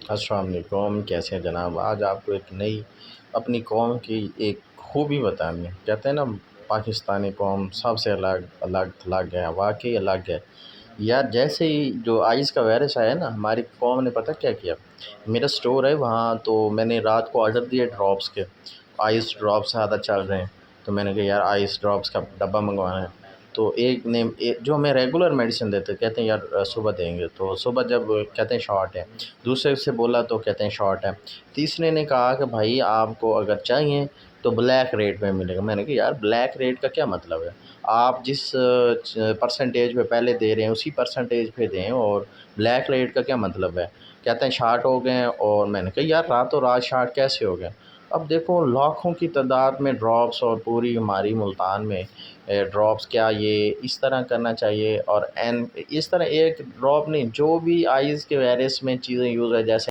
السلام علیکم، کیسے ہیں جناب؟ آج آپ کو ایک نئی اپنی قوم کی ایک خوبی بتانی ہے۔ کہتے ہیں نا، پاکستانی قوم سب سے الگ الگ تھلگ ہے، واقعی الگ ہے یار۔ جیسے ہی جو آئس کا وائرس آیا نا، ہماری قوم نے پتہ کیا کیا؟ میرا سٹور ہے وہاں، تو میں نے رات کو آرڈر دیے ڈراپس کے، آئس ڈراپس زیادہ چل رہے ہیں، تو میں نے کہا یار آئس ڈراپس کا ڈبہ منگوانا ہے۔ تو ایک نے جو ہمیں ریگولر میڈیسن دیتے، کہتے ہیں یار صبح دیں گے، تو صبح جب کہتے ہیں شارٹ ہے، دوسرے سے بولا تو کہتے ہیں شارٹ ہے، تیسرے نے کہا کہ بھائی آپ کو اگر چاہیے تو بلیک ریٹ میں ملے گا۔ میں نے کہا یار بلیک ریٹ کا کیا مطلب ہے؟ آپ جس پرسنٹیج پہ پہلے دے رہے ہیں اسی پرسنٹیج پہ دیں، اور بلیک ریٹ کا کیا مطلب ہے؟ کہتے ہیں شارٹ ہو گئے ہیں، اور میں نے کہا یار راتوں رات شارٹ کیسے ہو گئے؟ اب دیکھو لاکھوں کی تعداد میں ڈراپس، اور پوری ہماری ملتان میں ڈراپس، کیا یہ اس طرح کرنا چاہیے؟ اور اس طرح ایک ڈراپ نہیں، جو بھی آئز کے وائرس میں چیزیں یوز ہے، جیسے